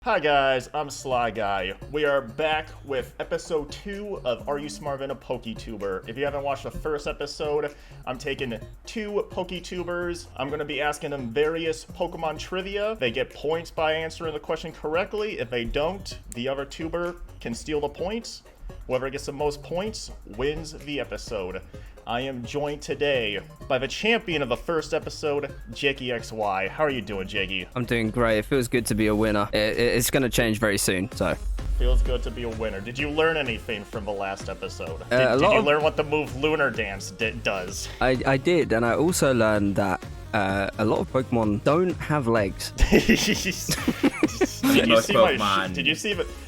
Hi guys, I'm Sly Guy. We are back with episode 2 of Are You Smarter Than a Poketuber? If you haven't watched the first episode, I'm taking 2 Poketubers. I'm going to be asking them various Pokemon trivia. They get points by answering the question correctly. If they don't, the other tuber can steal the points. Whoever gets the most points wins the episode. I am joined today by the champion of the first episode, JakeyXY. How are you doing, Jakey? I'm doing great. It feels good to be a winner. It's going to change very soon, so. Feels good to be a winner. Did you learn anything from the last episode? Did you learn what the move Lunar Dance does? I did, and I also learned that a lot of Pokemon don't have legs.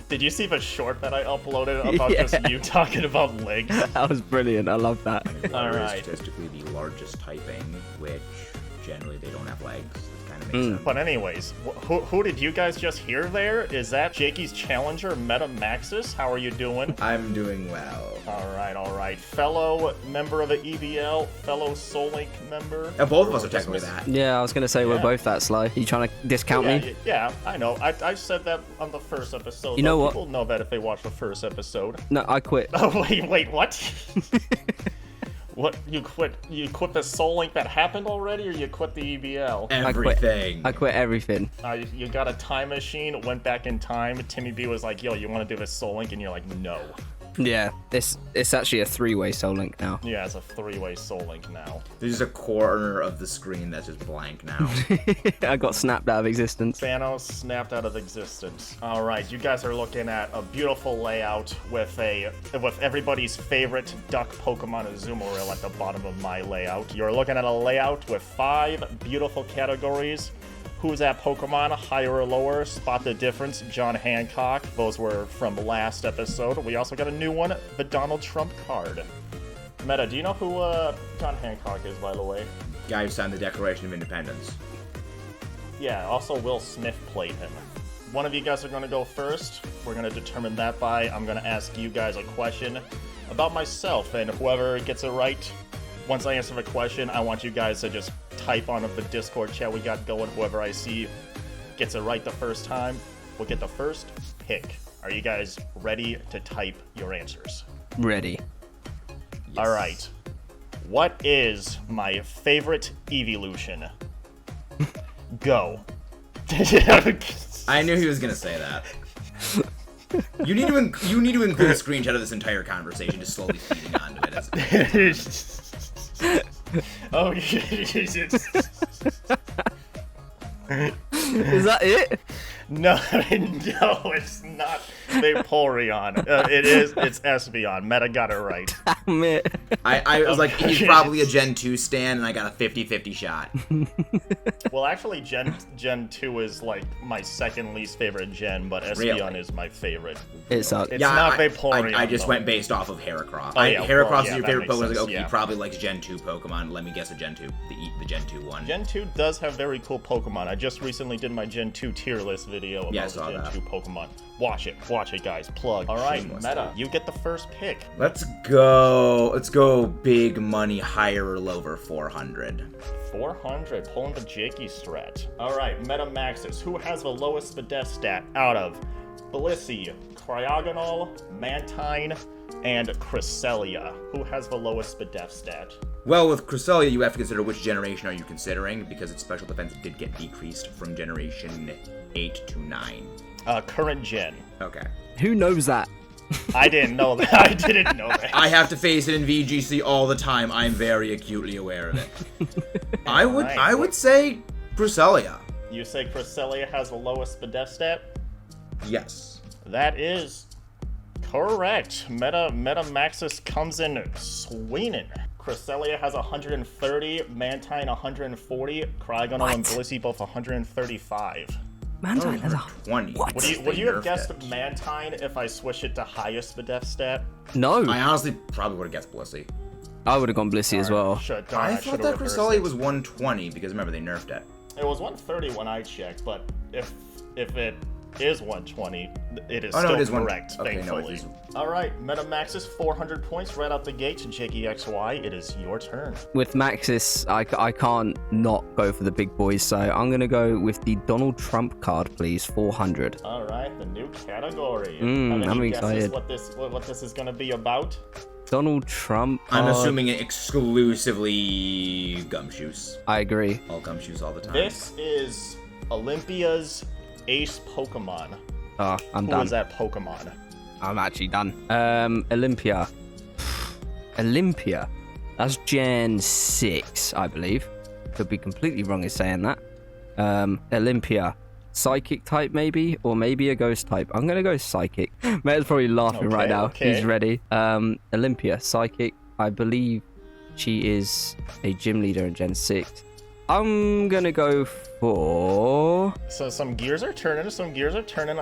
Did you see the short that I uploaded about just you talking about legs? That was brilliant. I love that. All right. Statistically the largest typing, which generally they don't have legs. It kind of makes sense. But anyways, who did you guys just hear there? Is that Jakey's challenger, Meta Maxis? How are you doing? I'm doing well. All right. Fellow member of the EVL, fellow Soul Link member. Both of us are technically that. Yeah, I was going to say we're both that, Sly. You trying to discount me? Yeah, I know. I said that on the first episode. You know what? People know that if they watch the first episode. No, I quit. Oh, wait, what? What, you quit the Soul Link that happened already, or you quit the EVL? Everything. I quit everything. You got a time machine, went back in time. Timmy B was like, yo, you want to do this Soul Link? And you're like, no. Yeah, it's actually a 3-way Soul Link now. Yeah, it's a 3-way Soul Link now. There's just a corner of the screen that's just blank now. I got snapped out of existence. Thanos snapped out of existence. All right, you guys are looking at a beautiful layout with everybody's favorite duck Pokemon Azumarill at the bottom of my layout. You're looking at a layout with 5 beautiful categories. Who's that Pokemon, higher or lower? Spot the difference, John Hancock. Those were from last episode. We also got a new one, the Donald Trump card. Meta, do you know who John Hancock is, by the way? Guy who signed the Declaration of Independence. Yeah, also Will Smith played him. One of you guys are going to go first. We're going to determine that by, I'm going to ask you guys a question about myself, and whoever gets it right, once I answer the question, I want you guys to just type on the Discord chat we got going. Whoever I see gets it right the first time will get the first pick. Are you guys ready to type your answers? Ready. Yes. All right. What is my favorite evolution? Go. I knew he was gonna say that. You need to include a screenshot of this entire conversation, just slowly feeding onto it. Oh, Jesus. Is that it? No, it's not Vaporeon. It's Espeon. Meta got it right. Damn it. I was like, he's probably a Gen 2 stan, and I got a 50-50 shot. Well, actually, Gen 2 is like my second least favorite gen, but Espeon is my favorite. It's not Vaporeon. I just though. went based off of Heracross. Oh, yeah, Heracross is your that favorite makes Pokemon. I was like, sense, okay, he probably likes Gen 2 Pokemon. Let me guess a Gen 2. The Gen 2 one. Gen 2 does have very cool Pokemon. I just recently did my Gen 2 tier list video about Gen 2 Pokemon. Watch it, guys. Plug. All right, Meta, you get the first pick. Let's go big money, higher or lower, 400. 400, pulling the Jakey strat. All right, Meta Maxis, who has the lowest Spadef stat out of Blissey, Cryogonal, Mantine, and Cresselia? Who has the lowest Spadef stat? Well, with Cresselia, you have to consider which generation are you considering, because its special defense did get decreased from generation 8 to 9. Current gen. Okay. Who knows that? I didn't know that. I didn't know that. I have to face it in VGC all the time. I'm very acutely aware of it. I would say Cresselia. You say Cresselia has the lowest Spadef stat? Yes. That is correct. Meta Maxis comes in swinging. Cresselia has 130, Mantine 140, Cryogonal and Blissey both 135. Mantine has 20. What? Would you have guessed Mantine if I switch it to highest Spadef stat? No. I honestly probably would have guessed Blissey. I would have gone Blissey as well. I thought that Cresselia was 120 because remember they nerfed it. It was 130 when I checked, but if it is 120. It is Oh, no, still it is correct, okay, no, thankfully. it is. All right, Meta Maxis, 400 points right out the gate to JakeyXY. It is your turn. With Maxis, I can't not go for the big boys, so I'm going to go with the Donald Trump card, please, 400. All right, the new category. Have I'm any excited. guesses what this is going to be about? Donald Trump I'm card. assuming exclusively gumshoes. I agree. All gumshoes all the time. This is Olympia's ace Pokemon. Oh, I'm Who done. is that Pokemon? I'm actually done. Olympia. Olympia. That's Gen 6, I believe. Could be completely wrong in saying that. Olympia. Psychic type, maybe? Or maybe a ghost type. I'm going to go psychic. Meta's probably laughing right now. Okay. He's ready. Olympia. Psychic. I believe she is a gym leader in Gen 6. I'm going to go for... So some gears are turning. I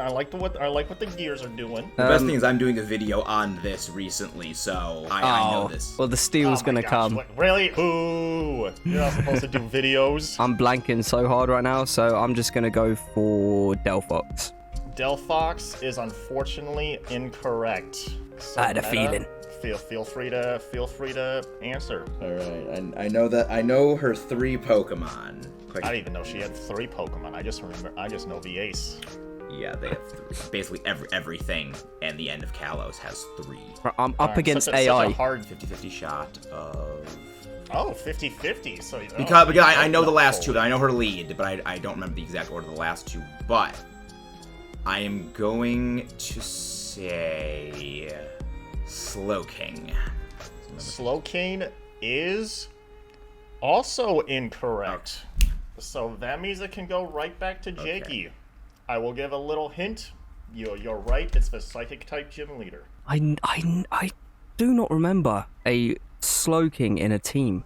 like what the gears are doing. The best thing is I'm doing a video on this recently, so I know this. Well, the steel's going to come. Really? Ooh. You're not supposed to do videos. I'm blanking so hard right now, so I'm just going to go for Delphox. Delphox is unfortunately incorrect. So I had a Meta, feeling. Feel free to answer. All right, I know her 3 Pokemon. I didn't even know she had 3 Pokemon. I just know the ace. Yeah, they have 3. Basically everything, and the end of Kalos has 3. I'm up against such AI. a hard 50-50 shot of... Oh, 50-50. So Because I know the last 2. I know her lead, but I don't remember the exact order of the last 2. But I am going to say Slowking. Slowking is also incorrect. So that means it can go right back to Jakey. Okay. I will give a little hint. You're right. It's the psychic type gym leader. I do not remember a Slowking in a team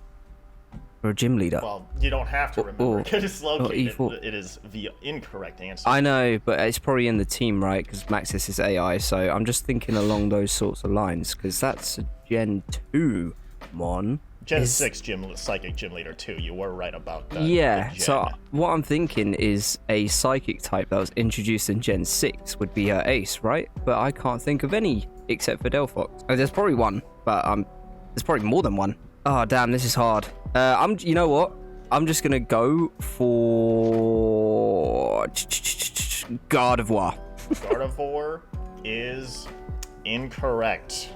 or a gym leader. Well, you don't have to remember because it's Slowking. E4. It is the incorrect answer. I know, but it's probably in the team, right? Because Maxis is AI, so I'm just thinking along those sorts of lines, because that's a Gen 2 Mon. Gen 6 psychic gym leader too. You were right about that. Yeah, Gen. so what I'm thinking is a psychic type that was introduced in Gen 6 would be her ace, right? But I can't think of any except for Delphox. Oh, there's probably one, but there's probably more than one. Oh, damn, this is hard. You know what? I'm just gonna go for Gardevoir. Gardevoir is incorrect.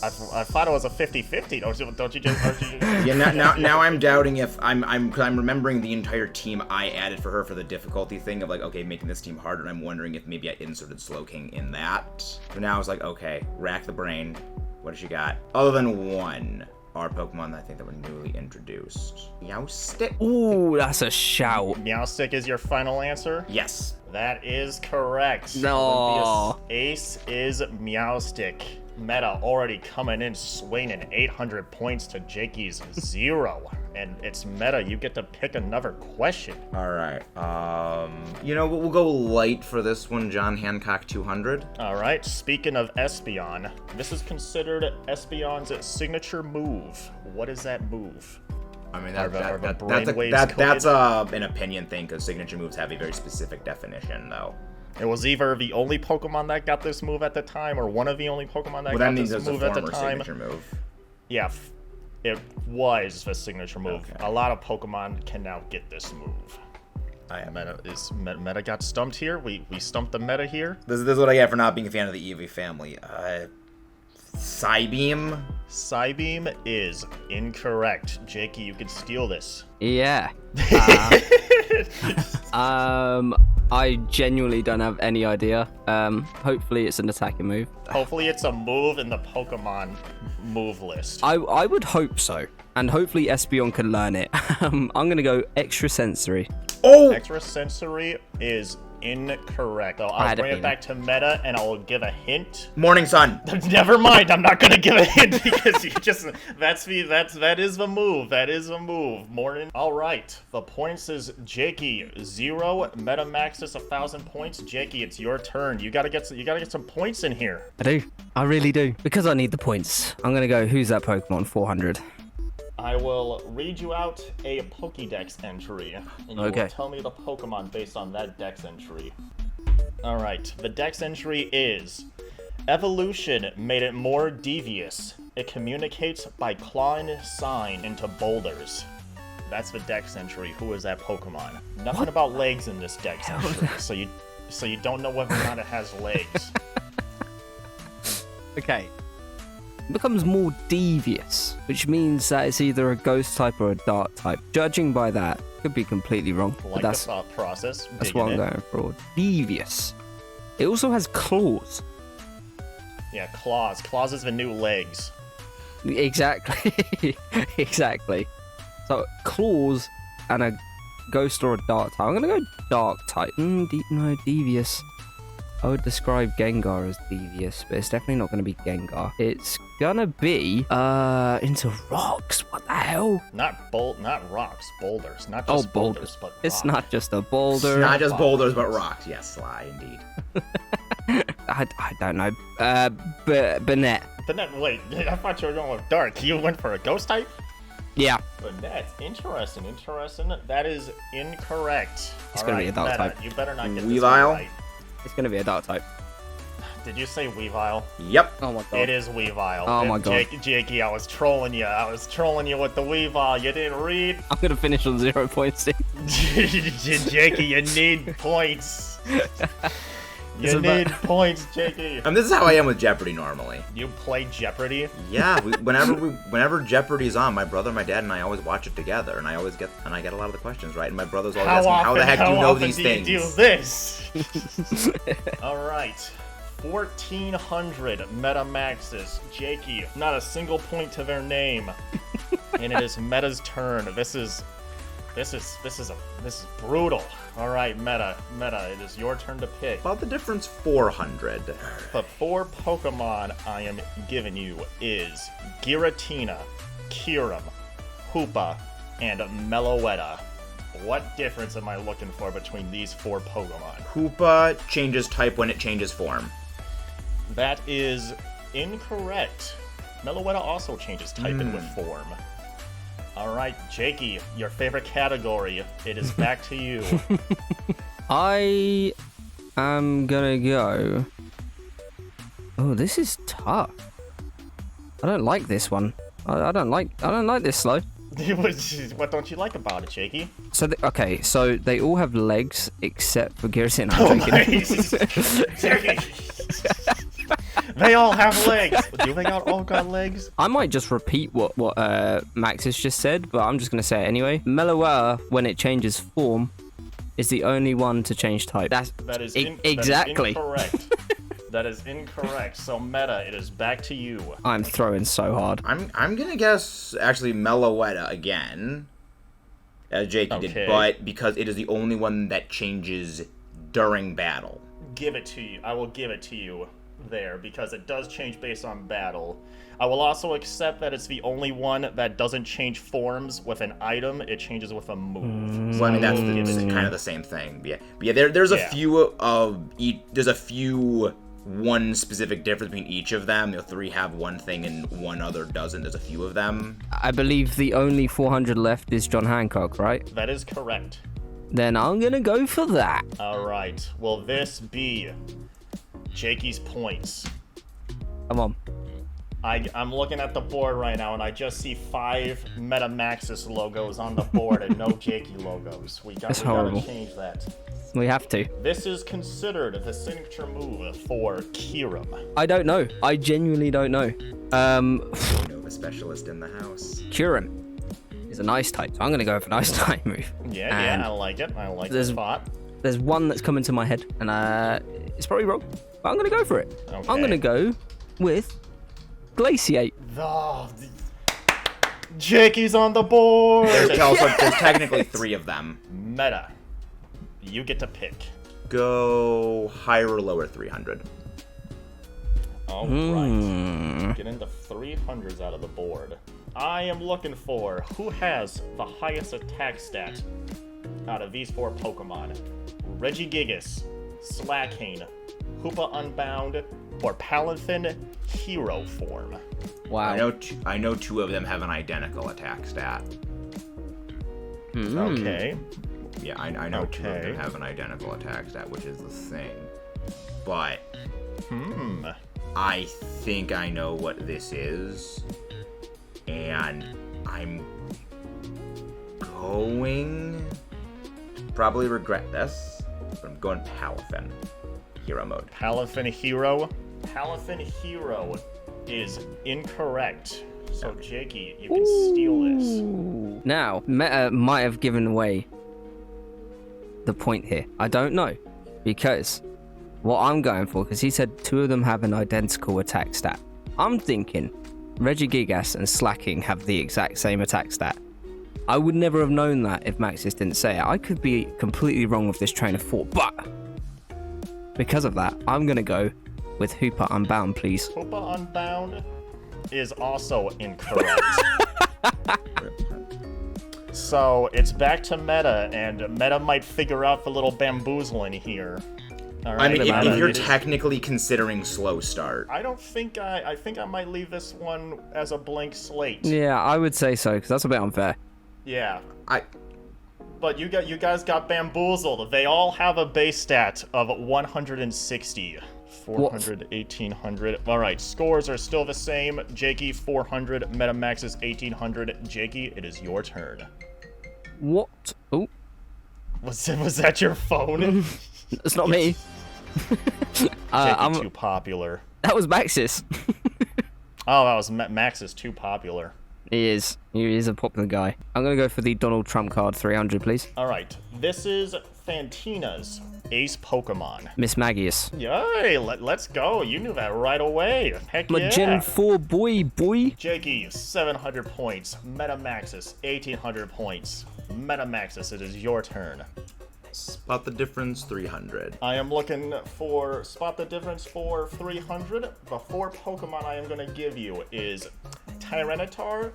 I thought it was a 50-50. Don't you just? Yeah, now I'm doubting if I'm remembering the entire team I added for her for the difficulty thing of like, okay, making this team harder, and I'm wondering if maybe I inserted Slowking in that. So now I was like, okay, rack the brain. What does she got? Other than one, our Pokemon I think that were newly introduced. Meowstic? Ooh, that's a shout. Meowstic is your final answer? Yes. That is correct. No. Olympia's ace is Meowstic. Meta already coming in swinging 800 points to Jakey's 0. And it's Meta, you get to pick another question. All right. You know, we'll go light for this one, John Hancock 200. All right, speaking of Espeon, this is considered Espeon's signature move. What is that move? I mean, Are that's an opinion thing, because signature moves have a very specific definition, though. It was either the only Pokemon that got this move at the time, or one of the only Pokemon that got this move at the time. Signature move. Yeah, it was the signature move. Okay. A lot of Pokemon can now get this move. Meta got stumped here. We stumped the Meta here. This is what I get for not being a fan of the Eevee family. Psybeam? Psybeam is incorrect. Jakey, you can steal this. Yeah. I genuinely don't have any idea. Hopefully it's an attacking move. Hopefully it's a move in the Pokemon move list. I would hope so. And hopefully Espeon can learn it. I'm going to go extrasensory. Oh! Extrasensory is incorrect. I'll bring it back to Meta, and I'll give a hint. Morning Sun. Never mind. I'm not gonna give a hint because that is the move. That is the move. Morning. All right. The points is Jakey 0. Meta Maxis 1,000 points. Jakey, it's your turn. You gotta get some points in here. I do. I really do. Because I need the points. I'm going to go, who's that Pokemon? 400. I will read you out a Pokédex entry, and you will tell me the Pokemon based on that Dex entry. Alright, the dex entry is: evolution made it more devious. It communicates by clawing sign into boulders. That's the dex entry. Who is that Pokemon? Nothing about legs in this dex entry, so you don't know whether or not it has legs. Okay. It becomes more devious, which means that it's either a ghost type or a dark type. Judging by that, could be completely wrong. But Like the thought process. that's what I'm going for. Devious. It also has claws. Yeah, claws. Claws is the new legs. Exactly. Exactly. So claws and a ghost or a dark type. I'm gonna go dark type. No, devious. I would describe Gengar as devious, but it's definitely not gonna be Gengar. It's gonna be into rocks. What the hell? Not rocks, boulders. Not just boulders, but It's rock. not just a boulder. It's not just boulders, but rocks. Yes, Sly, indeed. I don't know. Burnett. But wait, I thought you were going with dark. You went for a ghost type? Yeah. But that's interesting. That is incorrect. It's gonna be a dark Meta, type. You better not get this Weavile? one right. It's gonna be a dark type. Did you say Weavile? Yep. Oh my god. It is Weavile. Oh my god. Jakey, I was trolling you. with the Weavile. You didn't read. I'm gonna finish on 0.6. Jakey, you need points. You need points, Jakey. This is how I am with Jeopardy normally. You play Jeopardy? Yeah, whenever Jeopardy's on, my brother, my dad, and I always watch it together, and I get a lot of the questions right. And my brother's always asking, "How the heck do you know these things?" You do this? All right. 1400 Meta Maxis. Jakey, not a single point to their name. And it is Meta's turn. This is brutal. All right, Meta, it is your turn to pick. About the difference, 400. The 4 Pokemon I am giving you is Giratina, Kyurem, Hoopa, and Meloetta. What difference am I looking for between these 4 Pokemon? Hoopa changes type when it changes form. That is incorrect. Meloetta also changes type and with form. All right, Jakey, your favorite category. It is back to you. I am gonna go. Oh, this is tough. I don't like this one. I don't like this slow. What don't you like about it, Jakey? So so they all have legs except for Giratina. I'm joking. Jakey. They all have legs. Do they all got legs? I might just repeat what Maxis just said, but I'm just gonna say it anyway. Meloetta, when it changes form, is the only one to change type. That is exactly incorrect. That is incorrect. So Meta, it is back to you. I'm throwing so hard. I'm gonna guess actually Meloetta again, as Jakey did, but because it is the only one that changes during battle. Give it to you. I will give it to you there because it does change based on battle. I will also accept that it's the only one that doesn't change forms with an item. It changes with a move. Well, I mean that's kind of the same thing. But yeah, there's a few of each. There's a few one specific difference between each of them. The 3 have one thing and one other doesn't. There's a few of them. I believe the only 400 left is John Hancock, right? That is correct. Then I'm gonna go for that. All right. Will this be Jakey's points? Come on. I'm looking at the board right now, and I just see 5 Meta Maxis logos on the board and no Jakey logos. We gotta change that. We have to. This is considered the signature move for Kyurem. I don't know. I genuinely don't know. Nova specialist in the house. Kyurem is a nice type, so I'm gonna go for nice type move. Yeah, I like it. I like the spot. There's one that's coming to my head, and it's probably wrong, but I'm gonna go for it. Okay. I'm gonna go with Glaciate. Jakey's on the board. There's technically 3 of them. Meta, you get to pick. Go higher or lower 300. All right. Get into 300s out of the board. I am looking for who has the highest attack stat out of these 4 Pokemon. Regigigas, Slackane, Hoopa Unbound, or Palafin Hero Form. Wow. I know 2 of them have an identical attack stat. Okay. Yeah, I know 2 of them have an identical attack stat, which is the thing. but I think I know what this is, and I'm going to probably regret this, but I'm going Palafin. Hero mode. Palafin Hero. Palafin Hero is incorrect. So, Jakey, you can steal this. Now, Meta might have given away the point here. I don't know. Because what I'm going for, because he said 2 of them have an identical attack stat. I'm thinking Regigigas and Slacking have the exact same attack stat. I would never have known that if Maxis didn't say it. I could be completely wrong with this train of thought, but because of that, I'm going to go with Hooper Unbound, please. Hooper Unbound is also incorrect. So it's back to Meta, and Meta might figure out the little bamboozling here. All right, I mean, Meta, if you're technically considering slow start. I don't think I think I might leave this one as a blank slate. Yeah, I would say so, because that's a bit unfair. Yeah. But you guys got bamboozled. They all have a base stat of 160. 400, 1800. All right, scores are still the same. Jakey, 400. Meta Maxis, 1800. Jakey, it is your turn. What? Oh. Was that your phone? It's not me. Jakey, too popular. That was Maxis. Oh, that was Maxis, too popular. He is. He is a popular guy. I'm going to go for the Donald Trump card 300, please. All right, this is Fantina's ace Pokemon. Miss Magius. Yay, let's go. You knew that right away. Heck My yeah. Gen 4 boy. Jakey, 700 points. Meta Maxis, 1800 points. Meta Maxis, it is your turn. Spot the difference, 300. I am looking for spot the difference for 300. The 4 Pokemon I am going to give you is Tyranitar,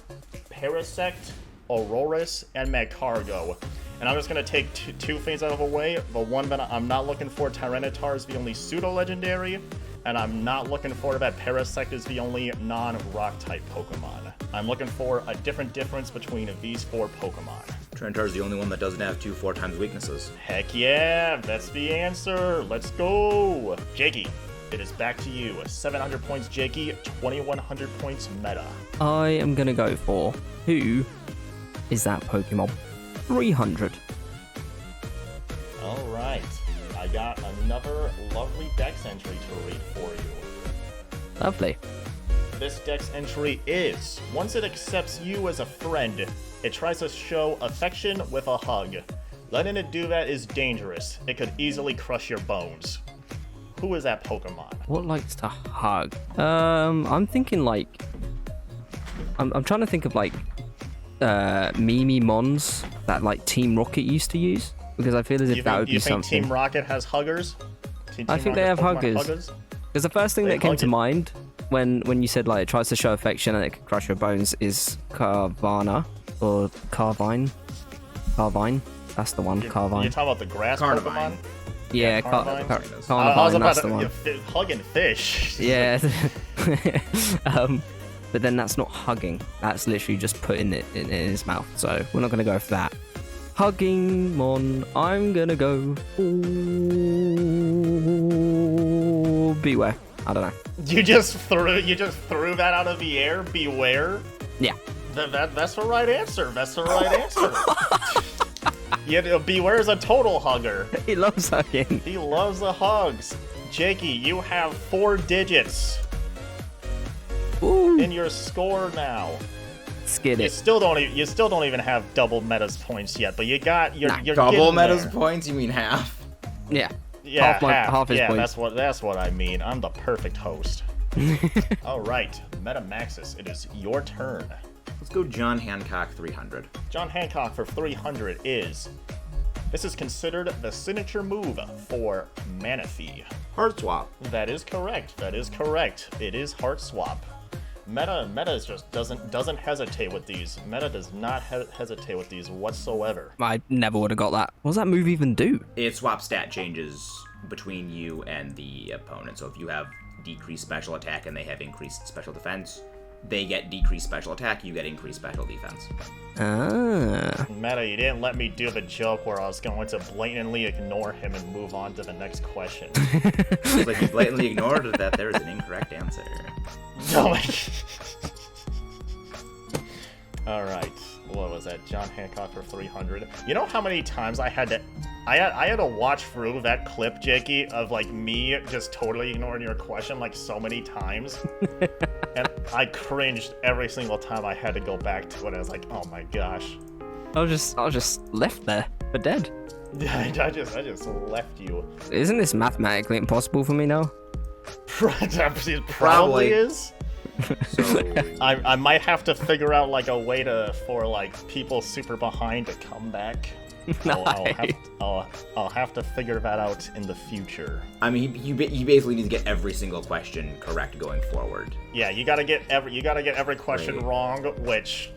Parasect, Aurorus, and Magcargo. And I'm just going to take two things out of the way. The one that I'm not looking for, Tyranitar, is the only pseudo-legendary, and I'm not looking for that Parasect is the only non-rock type Pokemon. I'm looking for a difference between these 4 Pokemon. Tyranitar is the only one that doesn't have 2 4x weaknesses. Heck yeah, that's the answer. Let's go. Jakey, it is back to you. 700 points, Jakey. 2100 points, Meta. I am going to go for who is that Pokemon? 300. All right. I got another lovely dex entry to read for you. Lovely. This dex entry is, once it accepts you as a friend, it tries to show affection with a hug. Letting it do that is dangerous. It could easily crush your bones. Who is that Pokemon? What likes to hug? I'm thinking like... I'm trying to think of like... Mimi Mons that like Team Rocket used to use. Because I feel as if that would be something. You think Team Rocket has huggers? I think they have huggers. Because the first thing that came to mind when you said like it tries to show affection and it can crush your bones is Carvana or Carvine. That's the one. Carvine. You're talking about the grass Carnivine. Pokemon? Yeah, Carnivine. Carnivine. I was about That's the one. Hugging fish. Yeah. But then that's not hugging. That's literally just putting it in his mouth. So we're not going to go for that. Hugging Mon. I'm going to go for Beware. I don't know. You just threw that out of the air. Beware. Yeah. That's the right answer. That's the right answer. Yeah, Beware is a total hugger. He loves hugging. He loves the hugs. Jakey, you have 4 digits. Ooh. In your score now. Skid You it. still don't even have double Meta's points yet, but you're Double getting Meta's there. points? You mean half? Yeah. Yeah, half his yeah, points. that's what I mean. I'm the perfect host. All right, Meta Maxis, it is your turn. Let's go John Hancock 300. John Hancock for 300 is. This is considered the signature move for Manaphy. Heart Swap. That is correct. That is correct. It is Heart Swap. Meta is just doesn't hesitate with these. Meta does not hesitate with these whatsoever. I never would have got that. What does that move even do? It swaps stat changes between you and the opponent. So if you have decreased special attack and they have increased special defense, they get decreased special attack, you get increased special defense. Ah. Meta, you didn't let me do the joke where I was going to blatantly ignore him and move on to the next question. It's like you blatantly ignored that there is an incorrect answer. Oh my. All right. What was that? John Hancock for 300. You know how many times I had to watch through that clip, Jakey, of like me just totally ignoring your question like so many times, and I cringed every single time I had to go back to it. I was like, oh my gosh. I was just left there for dead. I just left you. Isn't this mathematically impossible for me now? It probably is. So I might have to figure out like a way for like people super behind to come back. I'll have to figure that out in the future. I mean, you basically need to get every single question correct going forward. Yeah, you gotta get every question wrong, which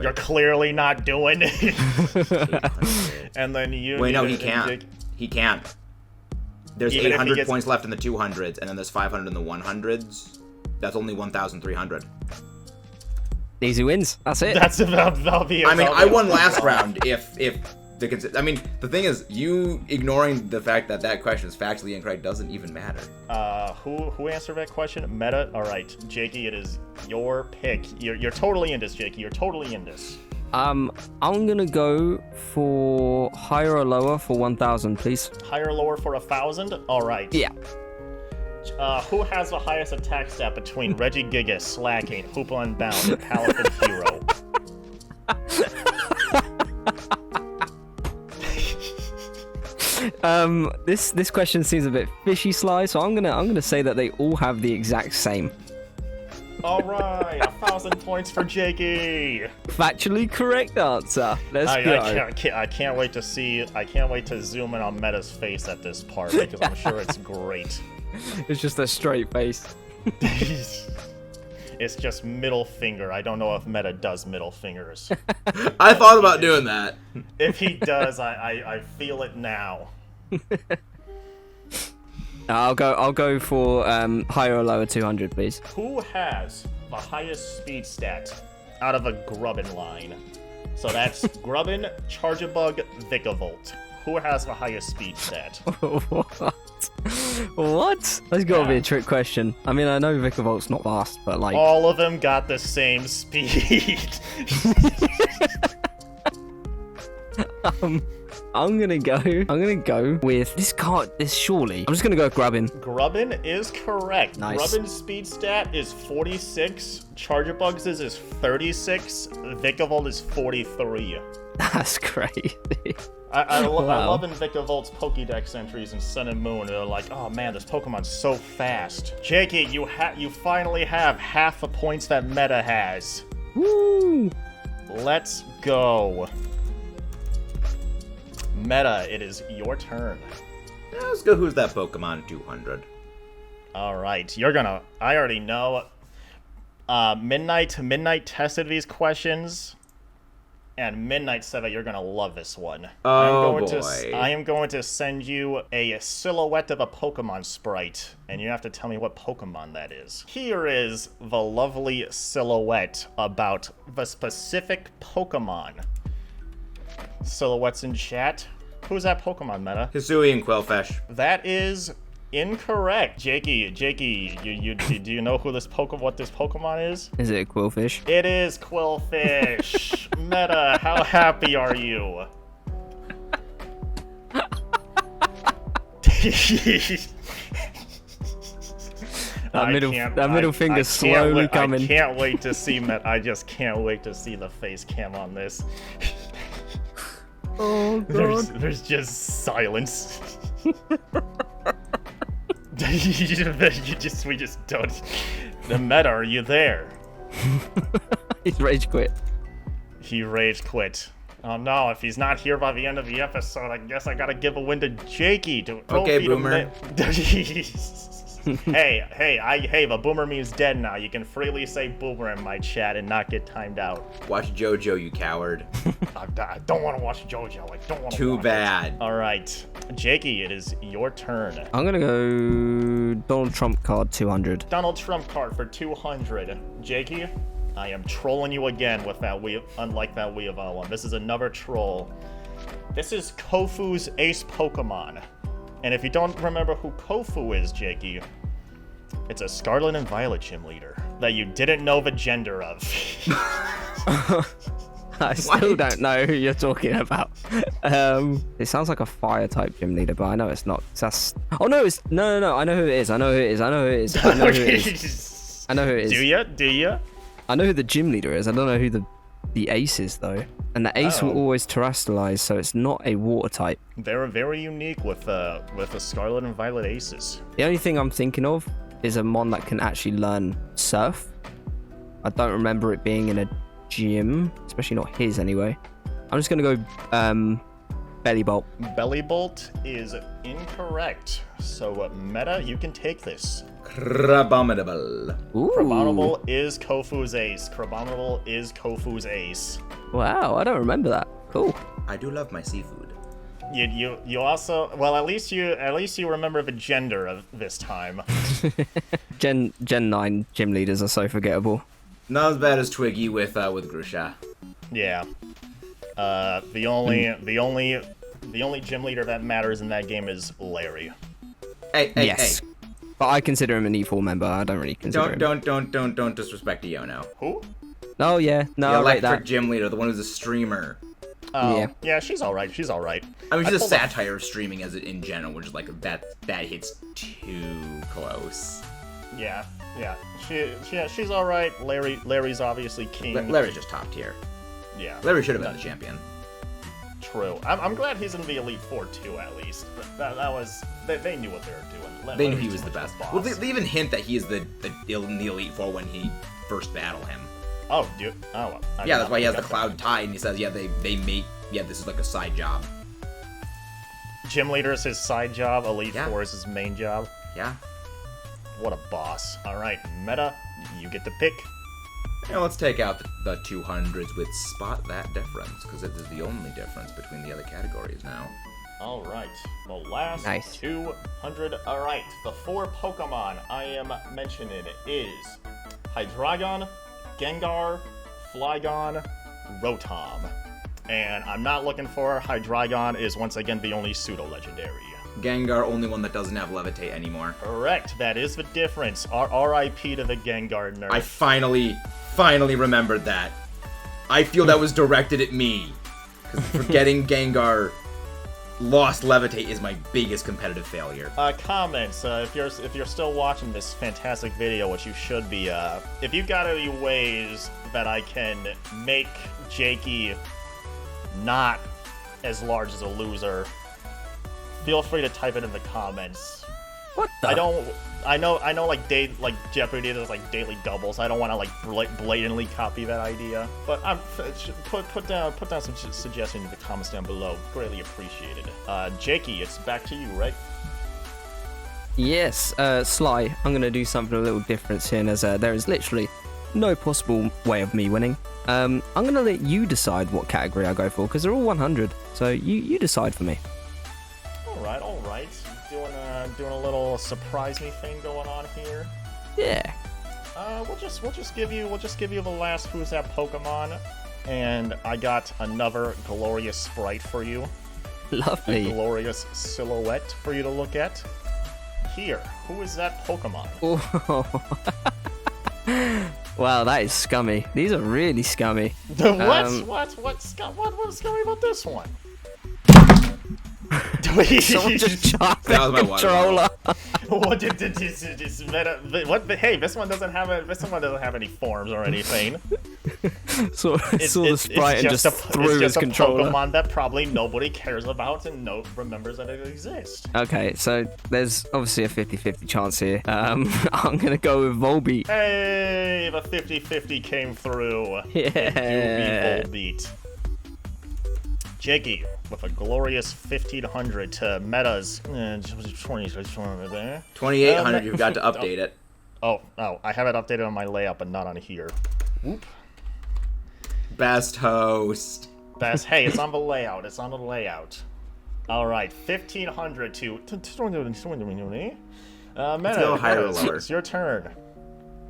you're clearly not doing. And then you wait, no, he can't. He can't. There's 800 points left in the 200s, and then there's 500 in the 100s. That's only 1,300. Easy wins. That's it. That'll be. I mean, I won last round. I mean, the thing is, you ignoring the fact that question is factually incorrect doesn't even matter. Who answered that question? Meta. All right, Jakey, it is your pick. You're totally in this, Jakey. You're totally in this. I'm gonna go for higher or lower for 1,000, please. Higher or lower for 1,000? All right. Yeah. Who has the highest attack stat between Regigigas, Slacking, Hoopla Unbound, and Palafin Hero? This question seems a bit fishy, Sly. So I'm gonna say that they all have the exact same. All right, 1,000 points for Jakey. Factually correct answer. Let's go. I can't wait to see. I can't wait to zoom in on Meta's face at this part because I'm sure it's great. It's just a straight face. It's just middle finger. I don't know if Meta does middle fingers. I thought about doing that. If he does, I feel it now. I'll go for higher or lower 200, please. Who has the highest speed stat out of a Grubbin line? So that's Grubbin, Charjabug, Vikavolt. Who has the highest speed stat? What? That's gotta be a trick question. I mean, I know Vikavolt's not fast, but like... All of them got the same speed. I'm gonna go with this surely. I'm just gonna go with Grubbin. Grubbin is correct. Nice. Grubbin's speed stat is 46. Charjabug's is 36. Vikavolt is 43. That's crazy. I love in Vikavolt's Pokédex entries in Sun and Moon. They're like, oh man, this Pokemon's so fast. Jakey, you finally have half the points that Meta has. Woo! Let's go. Meta, it is your turn. Yeah, let's go. Who's that Pokemon 200? All right, I already know. Midnight tested these questions. And Midnight said that you're gonna love this one. Oh, boy. I am going to send you a silhouette of a Pokemon sprite, and you have to tell me what Pokemon that is. Here is the lovely silhouette about the specific Pokemon. Silhouettes in chat. Who's that Pokemon, Meta? Hisui and Quillfish. That is incorrect. Jakey, do you know what this Pokemon is? Is it a Quillfish? It is Quillfish. Meta, how happy are you? That middle finger slowly coming. I can't wait to see I just can't wait to see the face cam on this. Oh god. There's just silence. We just don't. The Meta, are you there? He's rage quit. He rage quit. Oh no, if he's not here by the end of the episode, I guess I gotta give a win to Jakey. Okay, Boomer. Hey, the Boomer meme's dead now. You can freely say Boomer in my chat and not get timed out. Watch JoJo, you coward. I don't want to watch JoJo. I don't want to. Too bad. All right, Jakey, it is your turn. I'm gonna go Donald Trump card 200. Donald Trump card for 200. Jakey, I am trolling you again with that unlike that Weavile one. This is another troll. This is Kofu's ace Pokemon. And if you don't remember who Kofu is, Jakey, it's a Scarlet and Violet gym leader that you didn't know the gender of. I still don't know who you're talking about. It sounds like a fire type gym leader, but I know it's not. Oh no, it's no. I know who it is. I know who it is. I know who it is. I know who it is. I know who it is. Do ya? I know who the gym leader is. I don't know who the ace is though. And the ace will always terrestrialize, so it's not a water type. They're very unique with the Scarlet and Violet aces. The only thing I'm thinking of is a mon that can actually learn surf. I don't remember it being in a gym, especially not his anyway. I'm just gonna go Belly Bolt. Belly Bolt is incorrect. So Meta, you can take this. Crabominable. Crabominable is Kofu's ace. Crabominable is Kofu's ace. Wow, I don't remember that. Cool. I do love my seafood. You also, well, at least you remember the gender of this time. Gen 9 gym leaders are so forgettable. Not as bad as Twiggy with Grusha. Yeah. The only gym leader that matters in that game is Larry. Hey. But I consider him an E4 member. I don't really consider him. Don't disrespect Iono. Who? Oh yeah, no, The I like electric that. gym leader, the one who's a streamer. Oh, yeah, she's all right. I mean, she's a satire of streaming as it in general, which is like that hits too close. Yeah. She's all right. Larry's obviously king. Larry's just top tier. Yeah. Larry should have been the champion. True. I'm glad he's in the Elite Four too, at least. That was they knew what they were doing. They knew he was the best. Well, they even hint that he is in the Elite Four when he first battle him. Oh, dude. Oh. Yeah, that's why he has the cloud tie, and he says, yeah, they make, yeah, this is like a side job. Gym leader is his side job. Elite Four is his main job. Yeah. What a boss. All right, Meta, you get to pick. Now let's take out the 200s with spot that difference, because it is the only difference between the other categories now. All right, the last Nice. 200. All right, the 4 Pokemon I am mentioning is Hydreigon, Gengar, Flygon, Rotom. And I'm not looking for Hydreigon is once again the only pseudo-legendary. Gengar, only one that doesn't have Levitate anymore. Correct, that is the difference. R.I.P. to the Gengar nerf. I finally remembered that. I feel that was directed at me. Because forgetting Gengar lost Levitate is my biggest competitive failure. Comments, if you're still watching this fantastic video, which you should be, if you got any ways that I can make Jakey not as large as a loser, feel free to type it in the comments. What the? I know like Jeopardy does like daily doubles. I don't want to like blatantly copy that idea, but put down some suggestions in the comments down below. Greatly appreciated. Jakey, it's back to you, right? Yes, Sly, I'm going to do something a little different here, as there is literally no possible way of me winning. I'm going to let you decide what category I go for, because they're all 100, so you decide for me. All right. Doing a little surprise me thing going on here. Yeah. We'll just give you the last Who's That Pokemon, and I got another glorious sprite for you. Lovely. A glorious silhouette for you to look at. Here, who is that Pokemon? Oh. Wow, that is scummy. These are really scummy. What's scummy about this one? Someone just chopped the controller. What did this Meta? What? Hey, this one doesn't have any forms or anything. Saw the sprite and just threw his controller. It's just a Pokemon that probably nobody cares about and remembers that it exists. Okay, so there's obviously a 50-50 chance here. I'm gonna go with Volbeat. Hey, the 50-50 came through. Yeah. Volbeat. Jakey with a glorious 1500 to Meta's 2800. You've got to update it. Oh, I have it updated on my layout, but not on here. Whoop. Best host. Hey, it's on the layout. It's on the layout. All right, 1500 to Meta. Let's go higher or lower. It's your turn.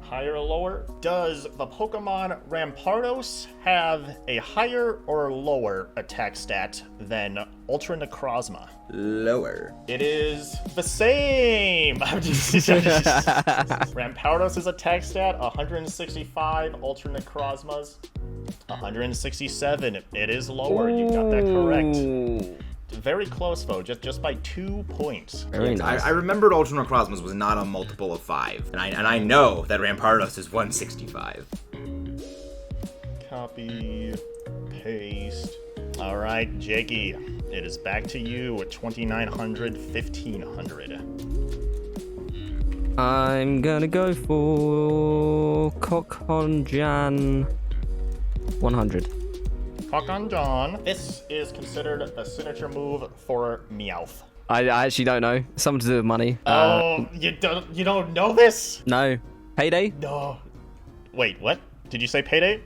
Higher or lower? Does the Pokemon Rampardos have a higher or lower attack stat than Ultra Necrozma? Lower. It is the same! Rampardos' attack stat, 165. Ultra Necrozma's, 167. It is lower. You got that correct. Very close, though, just by 2 points. Very nice. I remembered Ultra Necrozma's was not a multiple of 5, and I know that Rampardos is 165. Copy, paste. All right, Jakey, it is back to you at 2,900, 1,500. I'm gonna go for Kokonjan 100. Kokonjan. This is considered a signature move for Meowth. I actually don't know. Something to do with money. You don't know this? No. Payday? No. Wait, what? Did you say Payday?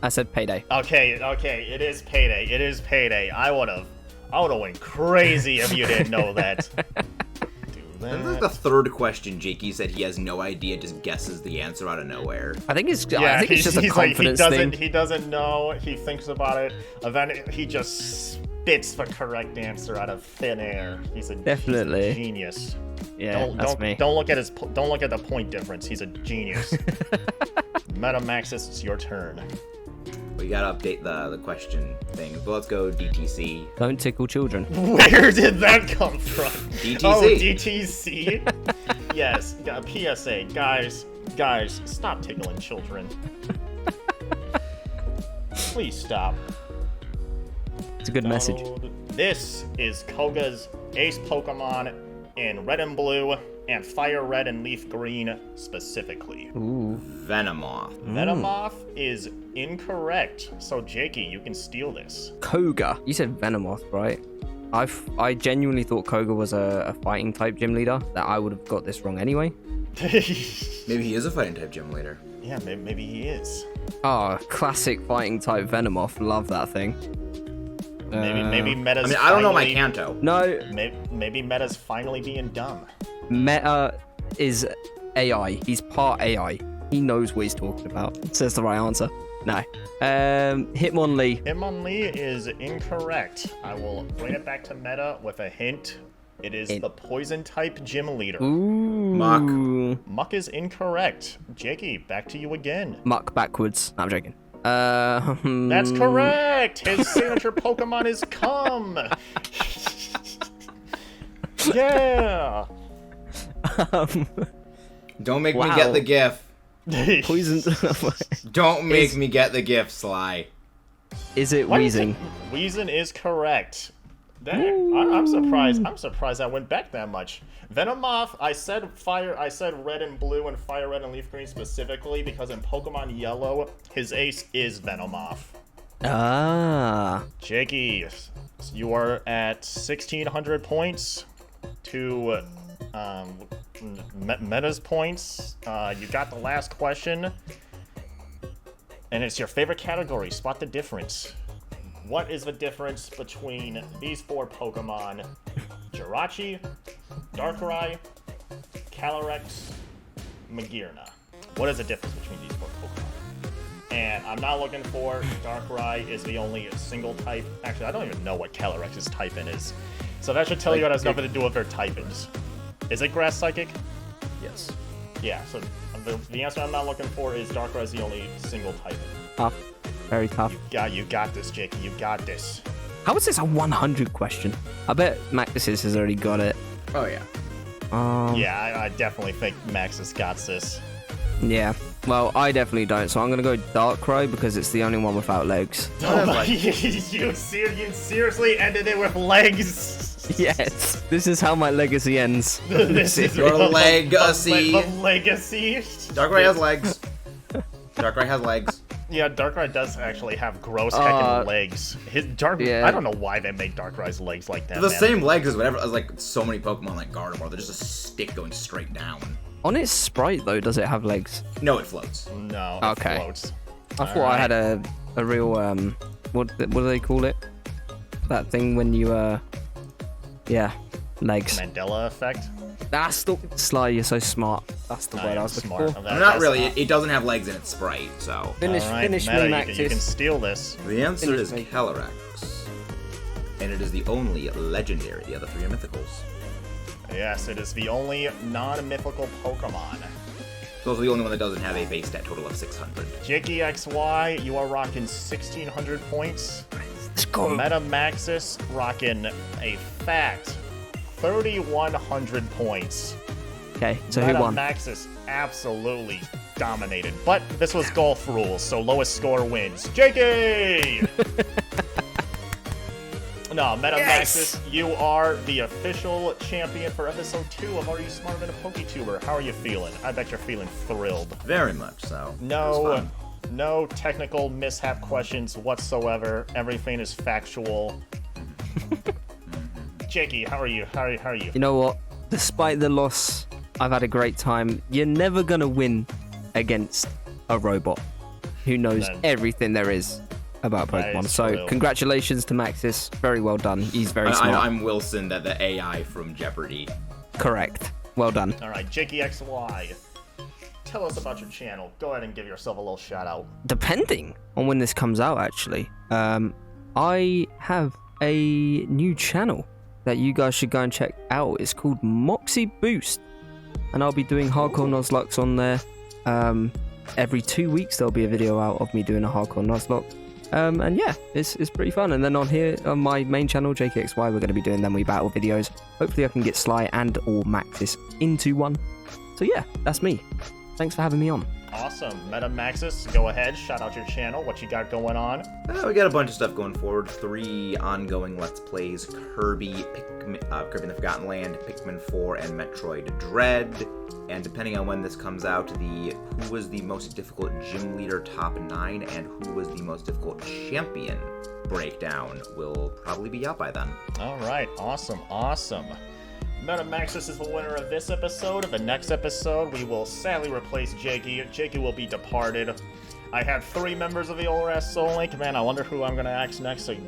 I said payday. Okay, it is Payday. It is Payday. I would've went crazy if you didn't know that. This is the third question Jakey said he has no idea, just guesses the answer out of nowhere. I think it's just a confidence thing. He doesn't know. He thinks about it. And then he just spits the correct answer out of thin air. He's a genius. Yeah, that's me. Don't look at the point difference. He's a genius. Meta Maxis, it's your turn. We gotta update the question thing. But let's go DTC. Don't tickle children. Where did that come from? DTC. Oh, DTC. Yes. PSA, guys, stop tickling children. Please stop. It's a good message. This is Koga's ace Pokemon in Red and Blue and Fire Red and Leaf Green specifically. Ooh. Venomoth. Venomoth is incorrect. So Jakey, you can steal this. Koga. You said Venomoth, right? I genuinely thought Koga was a fighting type gym leader. That I would have got this wrong anyway. Maybe he is a fighting type gym leader. Yeah, maybe he is. Oh, classic fighting type Venomoth. Love that thing. Maybe Meta's. I don't know my Kanto. No. Maybe Meta's finally being dumb. Meta is AI. He's part AI. He knows what he's talking about. Says the right answer. No. Hitmonlee. Hitmonlee is incorrect. I will bring it back to Meta with a hint. It is the poison type gym leader. Ooh. Muck. Muck is incorrect. Jakey, back to you again. Muck backwards. No, I'm joking. That's correct. His signature Pokemon is Come. Yeah. Don't make me get the GIF. Poison. Don't make me get the GIF, Sly. Is it Weezing? Weezing is correct. I'm surprised. I'm surprised I went back that much. Venomoth, I said Red and Blue and Fire Red and Leaf Green specifically because in Pokemon Yellow, his ace is Venomoth. Ah. Jakey, you are at 1,600 points to Meta's points. You got the last question, and it's your favorite category. Spot the difference. What is the difference between these 4 Pokemon? Jirachi, Darkrai, Calyrex, Magearna. What is the difference between these 4 Pokemon? And I'm not looking for Darkrai is the only single type. Actually, I don't even know what Calyrex's typing is. So that should tell you it has nothing to do with their typings. Is it Grass Psychic? Yes. Yeah, so the answer I'm not looking for is Darkrai is the only single typing. Tough. Very tough. You got this, Jakey. You got this. How is this a 100 question? I bet Maxis has already got it. Oh, yeah. Yeah, I definitely think Maxis got this. Yeah. Well, I definitely don't, so I'm going to go Darkrai because it's the only one without legs. Oh my, you seriously ended it with legs? Yes. This is how my legacy ends. This is your legacy. The legacy. Darkrai has legs. Darkrai has legs. Yeah, Darkrai does actually have gross heckin' legs. I don't know why they make Darkrai's legs like that. They're the same legs as whatever, as like so many Pokemon like Gardevoir. They're just a stick going straight down. On its sprite though, does it have legs? No, it floats. No, it floats. I thought I had a real what do they call it? That thing when you legs. Mandela effect. That's the Sly. You're so smart. That's the word I was looking for. Not really. It doesn't have legs in its sprite, so. Finish Meta, me, Maxis. you can steal this. The answer is me. Calyrex. And it is the only legendary. The other three are mythicals. Yes, it is the only non-mythical Pokemon. It's also the only one that doesn't have a base stat total of 600. JakeyXY, you are rocking 1,600 points. Let's go. Meta Maxis rocking a fat 3,100 points. Okay, so Meta who won? Maxis absolutely dominated. But this was golf rules, so lowest score wins. Jakey! No, Meta Maxis, you are the official champion for episode 2 of Are You Smarter Than a Poketuber? How are you feeling? I bet you're feeling thrilled. Very much so. It was fun. No technical mishap questions whatsoever. Everything is factual. Jakey, how are you? How are you? You know what? Despite the loss, I've had a great time. You're never going to win against a robot who knows everything there is about Pokemon. So true. congratulations to Maxis. Very well done. He's very smart. I'm Wilson, the AI from Jeopardy. Correct. Well done. All right, JakeyXY, tell us about your channel. Go ahead and give yourself a little shout out. Depending on when this comes out, actually, I have a new channel that you guys should go and check out. It's called Moxie Boost, and I'll be doing hardcore Nuzlocke on there. Every 2 weeks there'll be a video out of me doing a hardcore Nuzlocke. And yeah, it's pretty fun. And then on here, on my main channel, JakeyXY, we're going to be doing Then We Battle videos. Hopefully I can get Sly and or Maxis into one. So yeah, that's me. Thanks for having me on. Awesome. Meta Maxis, go ahead, shout out your channel. What you got going on? We got a bunch of stuff going forward. 3 ongoing Let's Plays: Kirby and the Forgotten Land, Pikmin 4, and Metroid Dread. And depending on when this comes out, the who was the most difficult gym leader top 9 and who was the most difficult champion breakdown will probably be out by then. All right, awesome. Meta Maxis is the winner of this episode. The next episode, we will sadly replace Jakey. Jakey will be departed. I have 3 members of the Olras Soul Link. Man, I wonder who I'm going to ask next to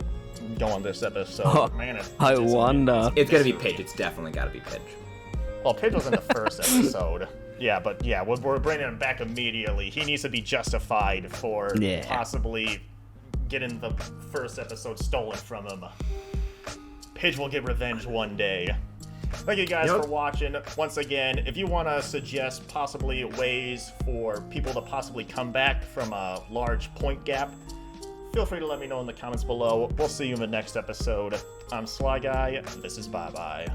go on this episode. I wonder. It's going to be Pidge. It's definitely got to be Pidge. Well, Pidge was in the first episode. Yeah, but yeah, we're bringing him back immediately. He needs to be justified for possibly getting the first episode stolen from him. Pidge will get revenge one day. Thank you guys for watching. Once again, if you want to suggest possibly ways for people to possibly come back from a large point gap, feel free to let me know in the comments below. We'll see you in the next episode. I'm Sly Guy. This is Bye Bye.